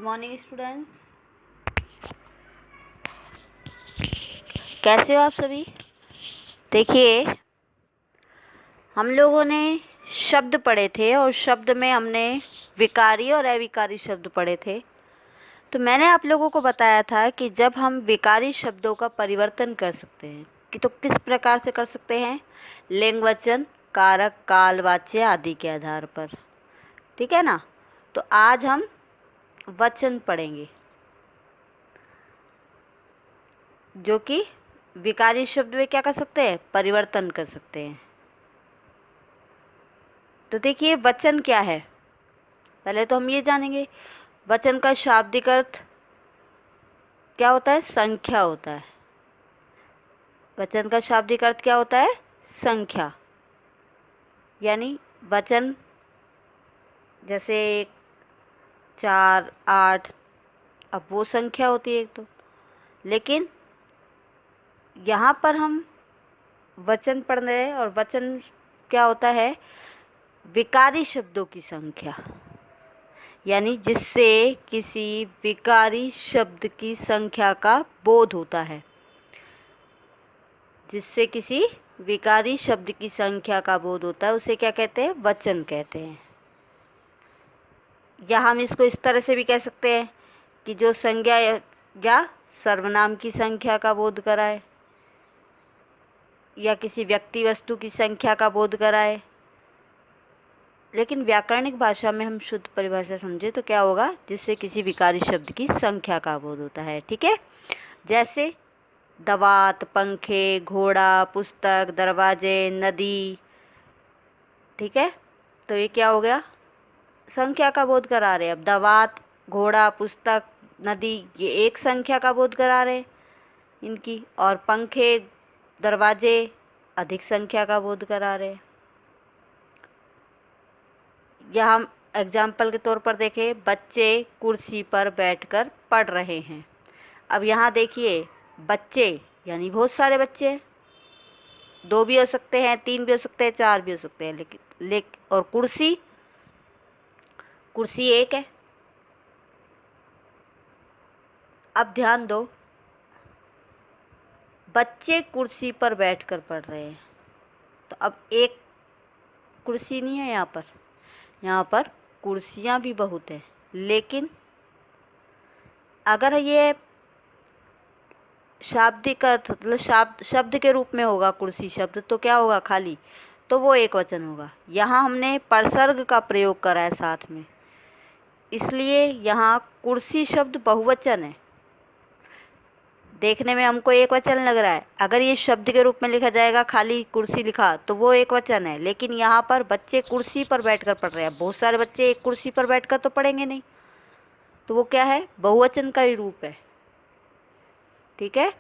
Morning students, कैसे हो आप सभी। देखिए, हम लोगों ने शब्द पढ़े थे और शब्द में हमने विकारी और अविकारी शब्द पढ़े थे। तो मैंने आप लोगों को बताया था कि जब हम विकारी शब्दों का परिवर्तन कर सकते हैं कि तो किस प्रकार से कर सकते हैं, लिंग, वचन, कारक, काल, वाच्य आदि के आधार पर। ठीक है ना। तो आज हम वचन पढ़ेंगे जो कि विकारी शब्द में क्या कर सकते हैं, परिवर्तन कर सकते हैं। तो देखिए, वचन क्या है, पहले तो हम ये जानेंगे। वचन का शाब्दिक अर्थ क्या होता है, संख्या होता है। वचन का शाब्दिक अर्थ क्या होता है, संख्या। यानी वचन जैसे 4, 8, अब वो संख्या होती है एक तो। लेकिन यहाँ पर हम वचन पढ़ रहे हैं और वचन क्या होता है, विकारी शब्दों की संख्या। यानी जिससे किसी विकारी शब्द की संख्या का बोध होता है। जिससे किसी विकारी शब्द की संख्या का बोध होता है उसे क्या कहते हैं, वचन कहते हैं। या हम इसको इस तरह से भी कह सकते हैं कि जो संज्ञा या सर्वनाम की संख्या का बोध कराए या किसी व्यक्ति वस्तु की संख्या का बोध कराए। लेकिन व्याकरणिक भाषा में हम शुद्ध परिभाषा समझे तो क्या होगा, जिससे किसी विकारी शब्द की संख्या का बोध होता है। ठीक है। जैसे दवात, पंखे, घोड़ा, पुस्तक, दरवाजे, नदी। ठीक है। तो ये क्या हो गया, संख्या का बोध करा रहे। अब दवात, घोड़ा, पुस्तक, नदी, ये एक संख्या का बोध करा रहे इनकी। और पंखे, दरवाजे अधिक संख्या का बोध करा रहे। या हम एग्जाम्पल के तौर पर देखें, बच्चे कुर्सी पर बैठकर पढ़ रहे हैं। अब यहाँ देखिए, बच्चे यानी बहुत सारे बच्चे, 2 भी हो सकते हैं, 3 भी हो सकते हैं, 4 भी हो सकते हैं। और कुर्सी, कुर्सी एक है। अब ध्यान दो, बच्चे कुर्सी पर बैठकर पढ़ रहे हैं। तो अब एक कुर्सी नहीं है यहाँ पर कुर्सियाँ भी बहुत है। लेकिन अगर ये शाब्दिक अर्थ मतलब शब्द के रूप में होगा कुर्सी शब्द, तो क्या होगा, खाली, तो वो एक वचन होगा। यहाँ हमने परसर्ग का प्रयोग करा है साथ में, इसलिए यहाँ कुर्सी शब्द बहुवचन है। देखने में हमको एक वचन लग रहा है, अगर ये शब्द के रूप में लिखा जाएगा, खाली कुर्सी लिखा, तो वो एक वचन है। लेकिन यहाँ पर बच्चे कुर्सी पर बैठकर पढ़ रहे हैं, बहुत सारे बच्चे एक कुर्सी पर बैठकर तो पढ़ेंगे नहीं, तो वो क्या है, बहुवचन का ही रूप है। ठीक है।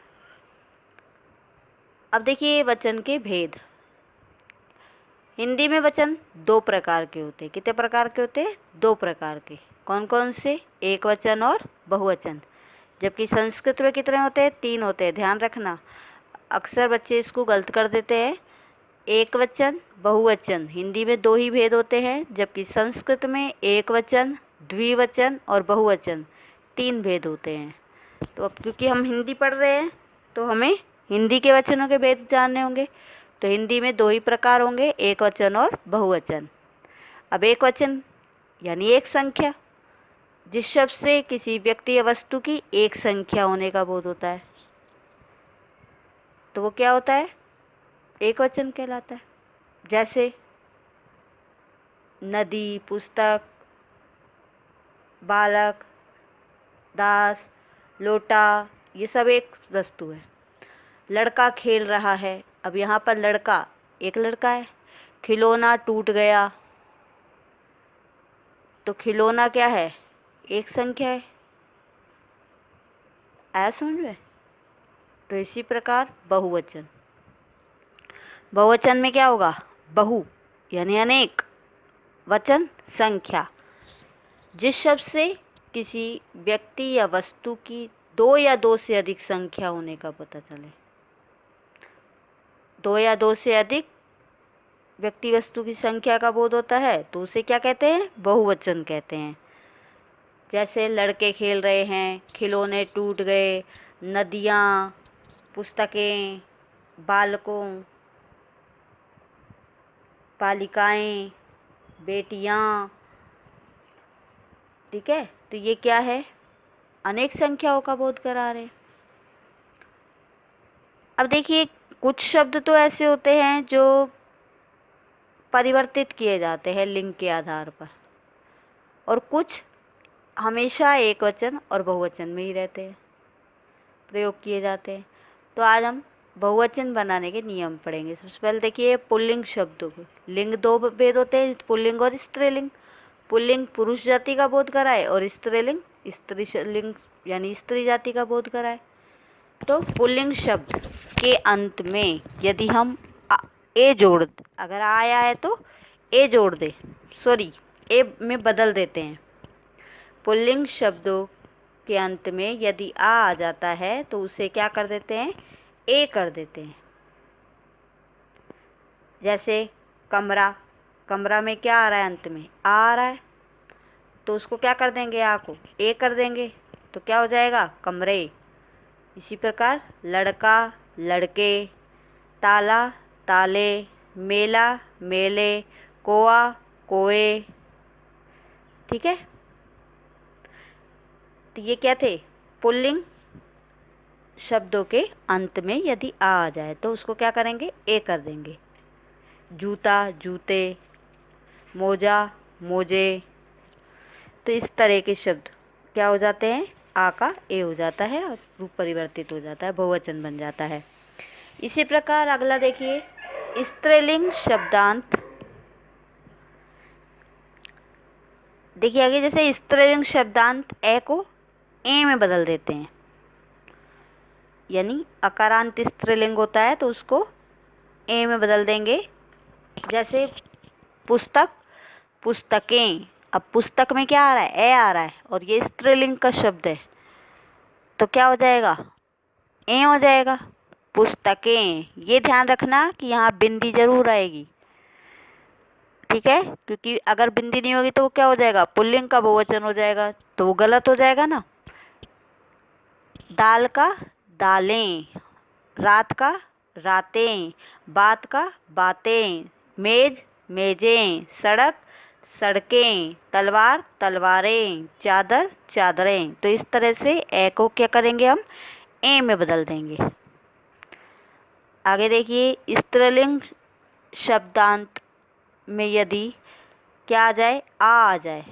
अब देखिए वचन के भेद। हिंदी में वचन 2 प्रकार के होते हैं। कितने प्रकार के होते हैं, 2 प्रकार के। कौन कौन से, एक वचन और बहुवचन। जबकि संस्कृत में कितने होते हैं, 3 होते हैं। ध्यान रखना, अक्सर बच्चे इसको गलत कर देते हैं। एक वचन, बहुवचन, हिंदी में 2 ही भेद होते हैं, जबकि संस्कृत में एक वचन, द्विवचन और बहुवचन 3 भेद होते हैं। तो अब क्योंकि हम हिंदी पढ़ रहे हैं तो हमें हिंदी के वचनों के भेद जानने होंगे। तो हिंदी में 2 ही प्रकार होंगे, एक वचन और बहुवचन। अब एक वचन यानी एक संख्या, जिस शब्द से किसी व्यक्ति या वस्तु की एक संख्या होने का बोध होता है, तो वो क्या होता है, एक वचन कहलाता है। जैसे नदी, पुस्तक, बालक, दास, लोटा, ये सब एक वस्तु है। लड़का खेल रहा है, अब यहाँ पर लड़का एक लड़का है। खिलौना टूट गया, तो खिलौना क्या है, एक संख्या है। आया समझ में। तो इसी प्रकार बहुवचन, बहुवचन में क्या होगा, बहु यानी अनेक, वचन संख्या, जिस शब्द से किसी व्यक्ति या वस्तु की 2 या 2 से अधिक संख्या होने का पता चले। 2 या 2 से अधिक व्यक्ति वस्तु की संख्या का बोध होता है तो उसे क्या कहते हैं, बहुवचन कहते हैं। जैसे लड़के खेल रहे हैं, खिलौने टूट गए, नदियाँ, पुस्तकें, बालकों, बालिकाएं, बेटियां। ठीक है, तो ये क्या है? अनेक संख्याओं का बोध करा रहे। अब देखिए, कुछ शब्द तो ऐसे होते हैं जो परिवर्तित किए जाते हैं लिंग के आधार पर, और कुछ हमेशा एक वचन और बहुवचन में ही रहते हैं, प्रयोग किए जाते हैं। तो आज हम बहुवचन बनाने के नियम पढ़ेंगे। सबसे पहले देखिए पुल्लिंग शब्दों को। लिंग दो भेद होते हैं, पुल्लिंग और स्त्रीलिंग। पुल्लिंग पुरुष जाति का बोध कराए और स्त्रीलिंग स्त्रीलिंग यानी स्त्री जाति का बोध कराए। तो पुल्लिंग शब्द के अंत में यदि हम ए जोड़, अगर आया है तो ए जोड़ दे, सॉरी ए में बदल देते हैं। पुल्लिंग शब्दों के अंत में यदि आ जाता है तो उसे क्या कर देते हैं? ए कर देते हैं। जैसे कमरा, कमरा में क्या आ रहा है? अंत में आ रहा है, तो उसको क्या कर देंगे? आ को ए कर देंगे, तो क्या हो जाएगा? कमरे। इसी प्रकार लड़का, लड़के, ताला, ताले, मेला, मेले, कोआ, कोए। ठीक है, तो ये क्या थे? पुल्लिंग शब्दों के अंत में यदि आ जाए तो उसको क्या करेंगे? ए कर देंगे। जूता, जूते, मोजा, मोजे। तो इस तरह के शब्द क्या हो जाते हैं? आ का ए हो जाता है और रूप परिवर्तित हो जाता है, बहुवचन बन जाता है। इसी प्रकार अगला देखिए, स्त्रीलिंग शब्दांत। देखिए आगे, जैसे स्त्रीलिंग शब्दांत ए को ए में बदल देते हैं, यानी अकारांत स्त्रीलिंग होता है तो उसको ए में बदल देंगे। जैसे पुस्तक, पुस्तकें। अब पुस्तक में क्या आ रहा है? ए आ रहा है, और ये स्त्रीलिंग का शब्द है, तो क्या हो जाएगा? ए हो जाएगा। पुस्तकें, ये ध्यान रखना कि यहाँ बिंदी जरूर आएगी। ठीक है, क्योंकि अगर बिंदी नहीं होगी तो वो क्या हो जाएगा? पुल्लिंग का बहुवचन हो जाएगा, तो वो गलत हो जाएगा ना। दाल का दालें, रात का रातें, बात का बातें, मेज मेजें, सड़क सड़कें, तलवार तलवारें, चादर चादरें। तो इस तरह से ए को क्या करेंगे? हम ए में बदल देंगे। आगे देखिए, स्त्रीलिंग शब्दांत में यदि क्या आ जाए? आ जाए,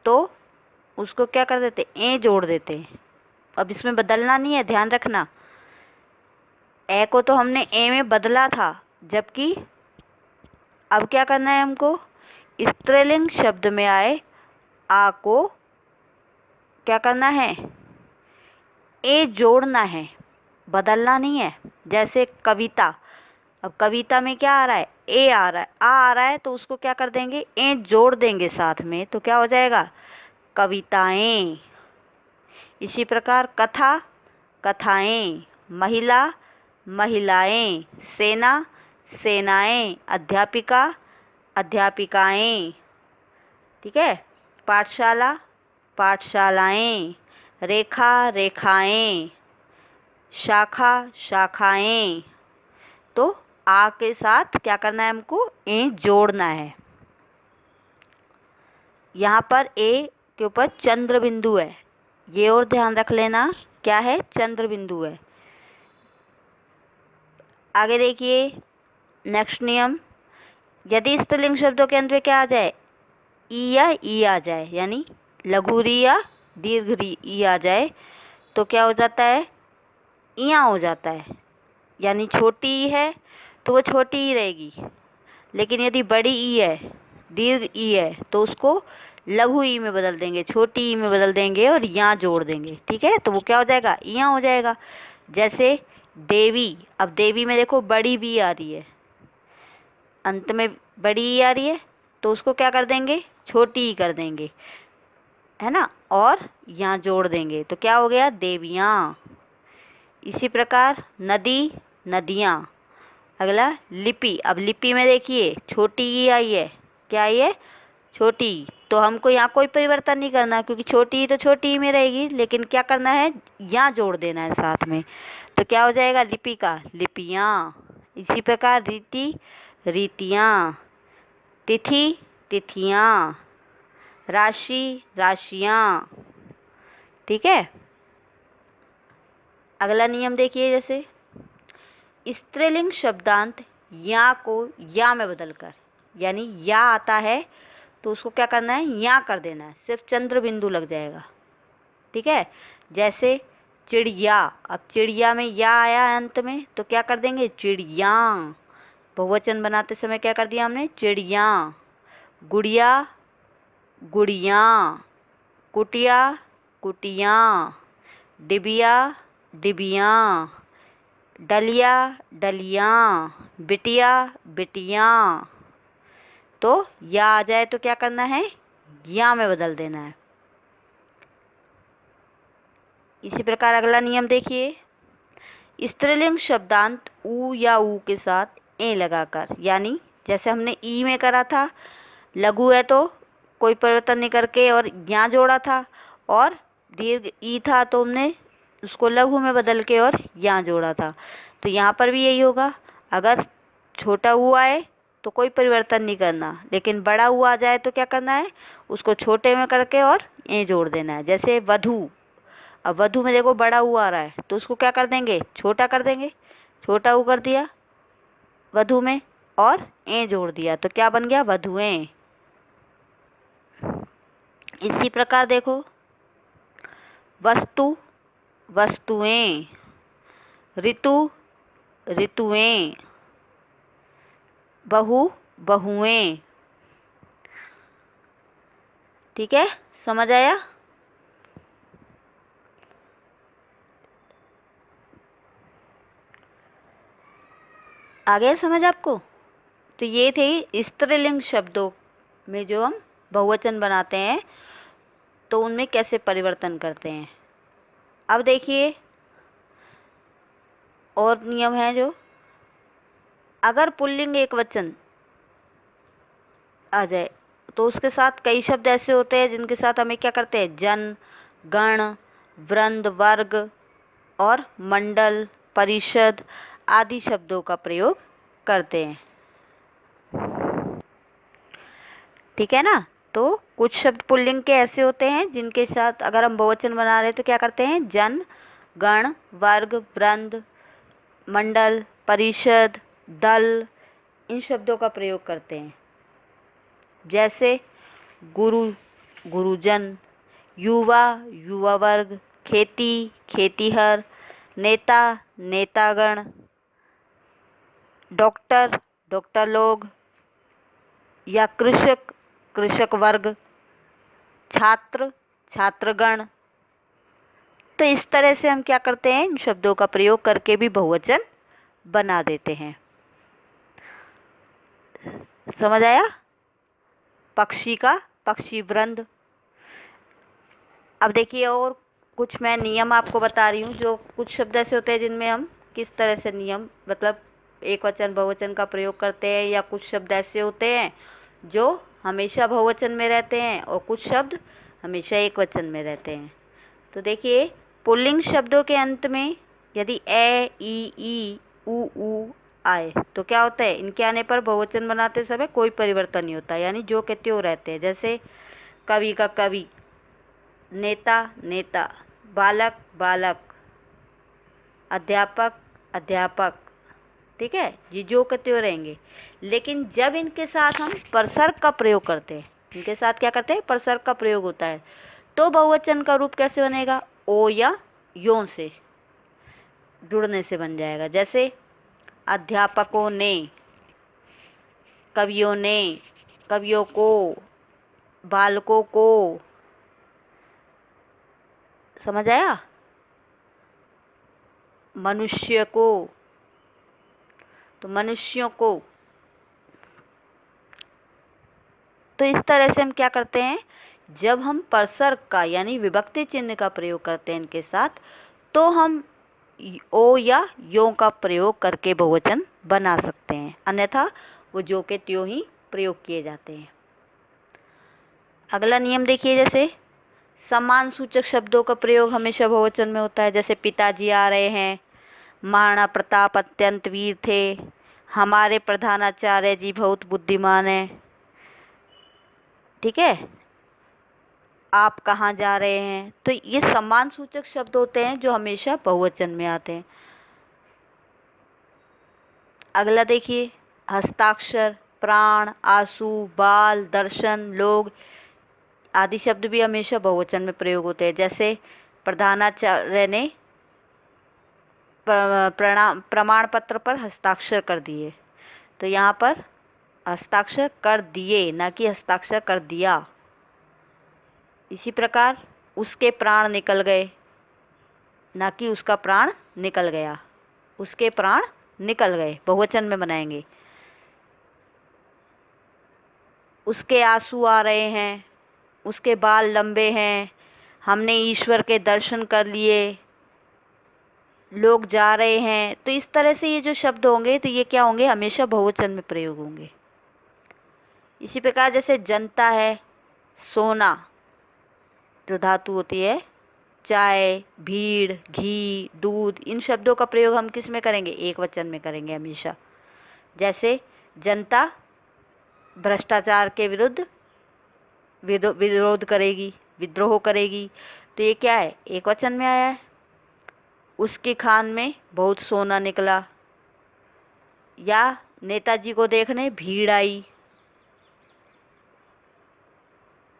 तो उसको क्या कर देते? ए जोड़ देते हैं। अब इसमें बदलना नहीं है, ध्यान रखना। ए को तो हमने ए में बदला था, जबकि अब क्या करना है हमको? स्त्रीलिंग शब्द में आए आ को क्या करना है? ए जोड़ना है, बदलना नहीं है। जैसे कविता, अब कविता में क्या आ रहा है? ए आ रहा है, आ रहा है, तो उसको क्या कर देंगे? ए जोड़ देंगे साथ में, तो क्या हो जाएगा? कविताएं। इसी प्रकार कथा, कथाएं, महिला, महिलाएं, सेना, सेनाएं, अध्यापिका, अध्यापिकाएं। ठीक है, पाठशाला, पाठशालाएं, रेखा, रेखाएं, शाखा, शाखाएं। तो आ के साथ क्या करना है हमको? ए जोड़ना है। यहाँ पर ए के ऊपर चंद्र बिंदु है, ये और ध्यान रख लेना। क्या है? चंद्र बिंदु है। आगे देखिए, नेक्स्ट नियम, यदि स्त्रीलिंग शब्दों के अंत में क्या आ जाए? ई या ई आ जाए, यानी लघु री या दीर्घ री ई आ जाए, तो क्या हो जाता है? इया हो जाता है। यानी छोटी ई है तो वो छोटी ही रहेगी, लेकिन यदि बड़ी ई है, दीर्घ ई है, तो उसको लघु ई में बदल देंगे, छोटी ई में बदल देंगे और यहाँ जोड़ देंगे। ठीक है, तो वो क्या हो जाएगा? इया हो जाएगा। जैसे देवी, अब देवी में देखो बड़ी बी आ रही है, अंत में बड़ी ई आ रही है, तो उसको क्या कर देंगे? छोटी ई कर देंगे, है ना, और यहाँ जोड़ देंगे, तो क्या हो गया? देवियाँ। इसी प्रकार नदी, नदियाँ। अगला लिपि, अब लिपि में देखिए छोटी ई आई है, क्या आई है? छोटी, तो हमको यहाँ कोई परिवर्तन नहीं करना, क्योंकि छोटी ही तो छोटी ही में रहेगी, लेकिन क्या करना है, यहाँ जोड़ देना है साथ में। तो क्या हो जाएगा, लिपिका लिपियाँ। इसी प्रकार रीति रीतियाँ, तिथि तिथियाँ, राशि राशियाँ। ठीक है। अगला नियम देखिए, जैसे स्त्रीलिंग शब्दांत या को या में बदलकर, यानी या आता है तो उसको क्या करना है, या कर देना है, सिर्फ चंद्र बिंदु लग जाएगा। ठीक है। जैसे चिड़िया, अब चिड़िया में या आया अंत में तो क्या कर देंगे, चिड़िया। बहुवचन बनाते समय क्या कर दिया हमने, चिड़िया। गुड़िया गुड़िया, कुटिया कुटिया, डिबिया डिबिया, डलिया डलिया, बिटिया बिटिया। तो या आ जाए तो क्या करना है, या में बदल देना है। इसी प्रकार अगला नियम देखिए, स्त्रीलिंग शब्दांत उ या ऊ के साथ ए लगाकर, यानी जैसे हमने ई में करा था, लघु है तो कोई परिवर्तन नहीं करके और यहाँ जोड़ा था, और दीर्घ ई था तो हमने उसको लघु में बदल के और यहाँ जोड़ा था। तो यहाँ पर भी यही होगा, अगर छोटा ऊ आए तो कोई परिवर्तन नहीं करना, लेकिन बड़ा ऊ आ जाए तो क्या करना है, उसको छोटे में करके और ए जोड़ देना है। जैसे वधु, अब वधु में देखो बड़ा ऊ आ रहा है तो उसको क्या कर देंगे, छोटा कर देंगे, छोटा ऊ कर दिया वधु में और ए जोड़ दिया, तो क्या बन गया, वधुएं। इसी प्रकार देखो, वस्तु वस्तुएं, ऋतु ऋतुएं, बहु बहुएं। ठीक है, समझ आया। आ गया समझ आपको। तो ये थे स्त्रीलिंग शब्दों में जो हम बहुवचन बनाते हैं तो उनमें कैसे परिवर्तन करते हैं। अब देखिए और नियम है, जो अगर पुल्लिंग एक वचन आ जाए तो उसके साथ कई शब्द ऐसे होते हैं जिनके साथ हमें क्या करते हैं, जन गण वृंद वर्ग और मंडल परिषद आदि शब्दों का प्रयोग करते हैं। ठीक है ना। तो कुछ शब्द पुल्लिंग के ऐसे होते हैं जिनके साथ अगर हम बहुवचन बना रहे हैं तो क्या करते हैं, जन गण वर्ग वृंद मंडल परिषद दल, इन शब्दों का प्रयोग करते हैं। जैसे गुरु गुरुजन, युवा युवा वर्ग, खेती खेतीहर, नेता नेतागण, डॉक्टर डॉक्टर लोग, या कृषक कृषक वर्ग, छात्र छात्रगण। तो इस तरह से हम क्या करते हैं, इन शब्दों का प्रयोग करके भी बहुवचन बना देते हैं। समझ आया। पक्षी का पक्षी वृंद। अब देखिए और कुछ मैं नियम आपको बता रही हूँ, जो कुछ शब्द ऐसे होते हैं जिनमें हम किस तरह से नियम, मतलब एक वचन बहुवचन का प्रयोग करते हैं, या कुछ शब्द ऐसे होते हैं जो हमेशा बहुवचन में रहते हैं और कुछ शब्द हमेशा एक वचन में रहते हैं। तो देखिए, पुल्लिंग शब्दों के अंत में यदि ए ई ऊ ऊ आए तो क्या होता है, इनके आने पर बहुवचन बनाते समय कोई परिवर्तन नहीं होता, यानी जो के त्यों रहते हैं। जैसे कवि का कवि, नेता नेता, बालक बालक, अध्यापक अध्यापक। ठीक है, ये जो के त्यों रहेंगे। लेकिन जब इनके साथ हम परसर्ग का प्रयोग करते हैं, इनके साथ क्या करते हैं, परसर्ग का प्रयोग होता है, तो बहुवचन का रूप कैसे बनेगा, ओ या यों से जुड़ने से बन जाएगा। जैसे अध्यापकों ने, कवियों ने, कवियों को, बालकों को। समझ आया। मनुष्य को, तो मनुष्यों को। तो इस तरह से हम क्या करते हैं, जब हम परसर्ग का यानी विभक्ति चिन्ह का प्रयोग करते हैं इनके साथ, तो हम ओ या यों का प्रयोग करके बहुवचन बना सकते हैं, अन्यथा वो जो के त्यों ही प्रयोग किए जाते हैं। अगला नियम देखिए, जैसे सम्मान सूचक शब्दों का प्रयोग हमेशा बहुवचन में होता है। जैसे पिताजी आ रहे हैं, महाराणा प्रताप अत्यंत वीर थे, हमारे प्रधानाचार्य जी बहुत बुद्धिमान हैं। ठीक है, आप कहाँ जा रहे हैं, तो ये सम्मान सूचक शब्द होते हैं जो हमेशा बहुवचन में आते हैं। अगला देखिए, हस्ताक्षर, प्राण, आंसू, बाल, दर्शन, लोग आदि शब्द भी हमेशा बहुवचन में प्रयोग होते हैं। जैसे प्रधानाचार्य ने प्रमाण पत्र पर हस्ताक्षर कर दिए, तो यहाँ पर हस्ताक्षर कर दिए, ना कि हस्ताक्षर कर दिया। इसी प्रकार उसके प्राण निकल गए, ना कि उसका प्राण निकल गया। उसके प्राण निकल गए बहुवचन में बनाएंगे। उसके आंसू आ रहे हैं, उसके बाल लंबे हैं, हमने ईश्वर के दर्शन कर लिए, लोग जा रहे हैं। तो इस तरह से ये जो शब्द होंगे तो ये क्या होंगे, हमेशा बहुवचन में प्रयोग होंगे। इसी प्रकार जैसे जनता है, सोना जो धातु होती है, चाय, भीड़, घी, दूध, इन शब्दों का प्रयोग हम किस में करेंगे, एक वचन में करेंगे हमेशा। जैसे जनता भ्रष्टाचार के विरुद्ध विरोध करेगी, विद्रोह करेगी, तो ये क्या है, एक वचन में आया है। उसकी खान में बहुत सोना निकला, या नेताजी को देखने भीड़ आई।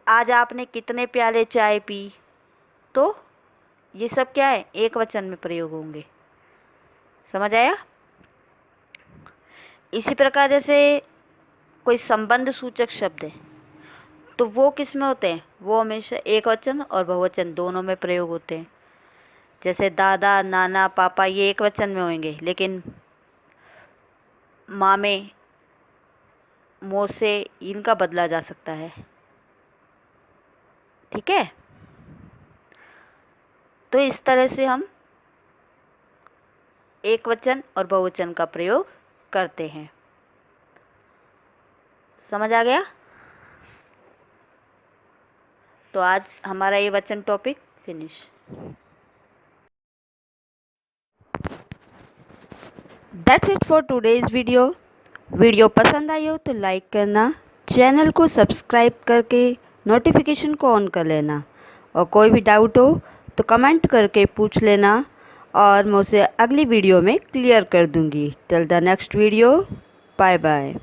आज आपने कितने प्याले चाय पी, तो ये सब क्या है, एक वचन में प्रयोग होंगे। समझ आया। इसी प्रकार जैसे कोई संबंध सूचक शब्द है तो वो किस में होते हैं, वो हमेशा एक वचन और बहुवचन दोनों में प्रयोग होते हैं। जैसे दादा, नाना, पापा, ये एक वचन में होंगे, लेकिन मामे, मौसे, इनका बदला जा सकता है। ठीक है, तो इस तरह से हम एक वचन और बहुवचन का प्रयोग करते हैं। समझ आ गया। तो आज हमारा ये वचन topic finish. That's it for today's video. Video पसंद आई हो तो लाइक करना, चैनल को सब्सक्राइब करके नोटिफिकेशन को ऑन कर लेना, और कोई भी डाउट हो तो कमेंट करके पूछ लेना, और मैं उसे अगली वीडियो में क्लियर कर दूंगी। Till the next video, bye bye.